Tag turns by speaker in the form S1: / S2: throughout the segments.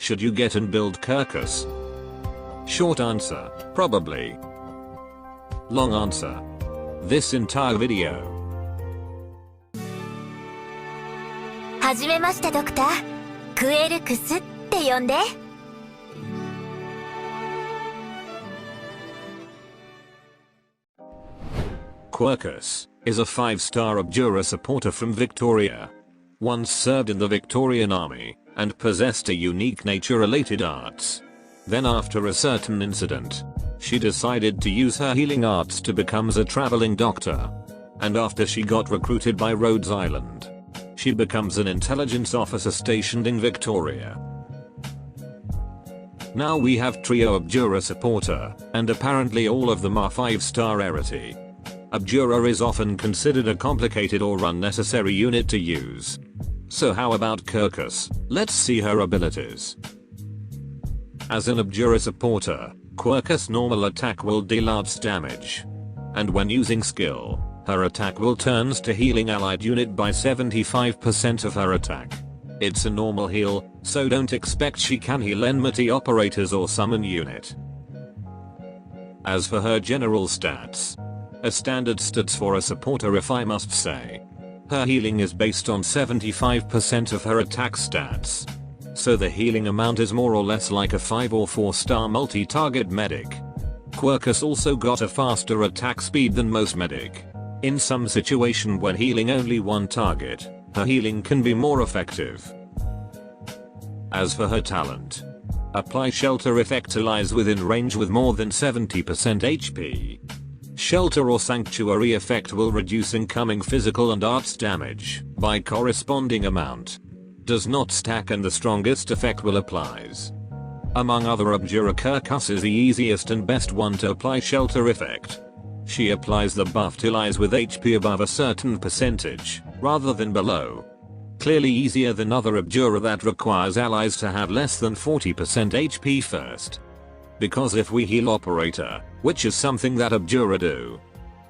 S1: Should you get and build Quercus? Short answer, probably. Long answer, this entire video.
S2: はじめましてドクター。クエルクスって呼んで。
S1: Quercus is a 5-star Abjurer supporter from Victoria. Once served in the Victorian army and possessed a unique nature-related arts. Then after a certain incident, she decided to use her healing arts to become a traveling doctor. And after she got recruited by Rhodes Island, she becomes an intelligence officer stationed in Victoria. Now we have trio Abjurer supporter, and apparently all of them are 5-star rarity. Abjurer is often considered a complicated or unnecessary unit to use. So how about Quercus? Let's see her abilities. As an Abjurer supporter, Quercus' normal attack will deal arts damage. And when using skill, her attack will turns to healing allied unit by 75% of her attack. It's a normal heal, so don't expect she can heal enmity operators or summon unit. As for her general stats, a standard stats for a supporter if I must say. Her healing is based on 75% of her attack stats. So the healing amount is more or less like a 5 or 4-star multi-target medic. Quercus also got a faster attack speed than most medic. In some situation when healing only one target, her healing can be more effective. As for her talent, apply shelter effect lies within range with more than 70% HP. Shelter or sanctuary effect will reduce incoming physical and arts damage by corresponding amount. Does not stack and the strongest effect will applies. Among other Abjurer, Quercus is the easiest and best one to apply shelter effect. She applies the buff to lies with HP above a certain percentage, rather than below. Clearly easier than other Abjurer that requires allies to have less than 40% HP first. Because if we heal operator, which is something that Abjurer do,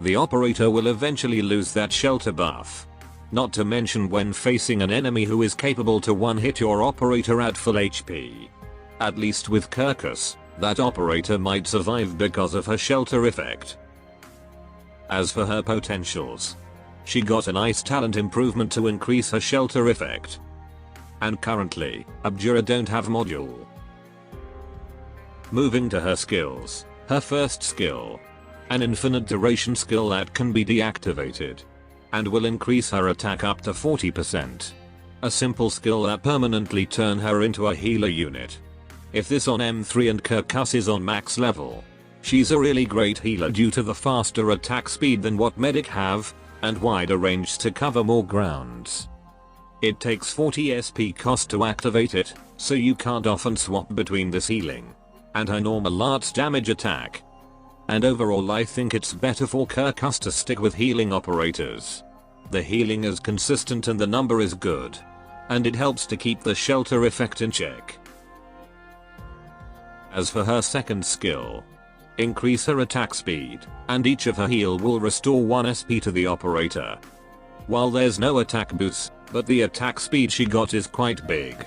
S1: the operator will eventually lose that shelter buff. Not to mention when facing an enemy who is capable to one-hit your operator at full HP. At least with Quercus, that operator might survive because of her shelter effect. As for her potentials, she got a nice talent improvement to increase her shelter effect. And currently, Abjurer don't have module. Moving to her skills, her first skill. An infinite duration skill that can be deactivated. And will increase her attack up to 40%. A simple skill that permanently turn her into a healer unit. If this on M3 and Quercus is on max level, she's a really great healer due to the faster attack speed than what medic have, and wider range to cover more grounds. It takes 40 SP cost to activate it, so you can't often swap between this healing and her normal arts damage attack. And overall I think it's better for Quercus to stick with healing operators. The healing is consistent and the number is good. And it helps to keep the shelter effect in check. As for her second skill, increase her attack speed, and each of her heal will restore 1 SP to the operator. While there's no attack boost, but the attack speed she got is quite big.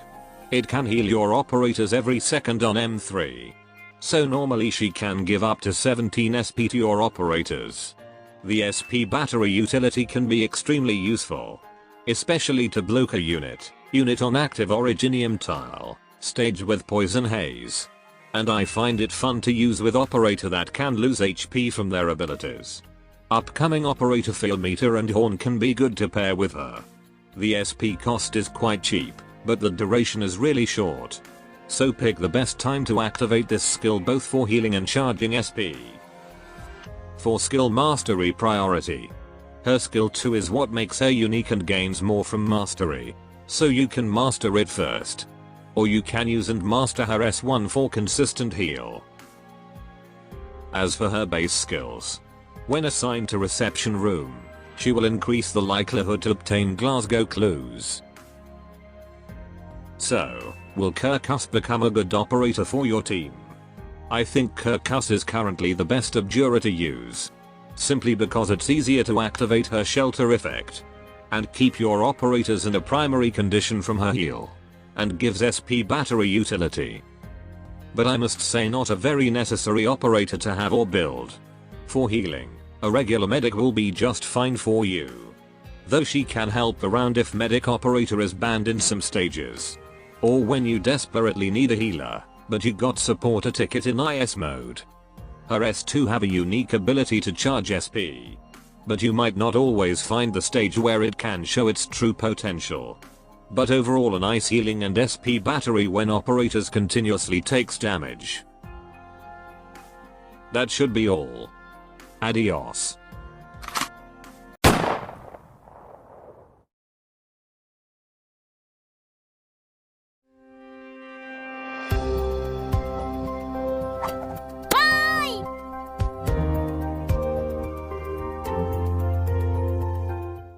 S1: It can heal your operators every second on M3. So normally she can give up to 17 SP to your operators. The SP battery utility can be extremely useful. Especially to block a unit on active Originium tile, staged with Poison Haze. And I find it fun to use with operator that can lose HP from their abilities. Upcoming operator Field Meter and Horn can be good to pair with her. The SP cost is quite cheap, but the duration is really short. So pick the best time to activate this skill both for healing and charging SP. For skill mastery priority. Her skill 2 is what makes her unique and gains more from mastery. So you can master it first. Or you can use and master her S1 for consistent heal. As for her base skills. When assigned to reception room, she will increase the likelihood to obtain Glasgow clues. So, will Quercus become a good operator for your team? I think Quercus is currently the best Abjurer to use. Simply because it's easier to activate her shelter effect. And keep your operators in a primary condition from her heal. and gives SP battery utility. But I must say not a very necessary operator to have or build. For healing, a regular medic will be just fine for you. Though she can help around if medic operator is banned in some stages. Or when you desperately need a healer, but you got supporter ticket in IS mode. Her S2 have a unique ability to charge SP. But you might not always find the stage where it can show its true potential. But overall a nice healing and SP battery when operators continuously takes damage. That should be all. Adios.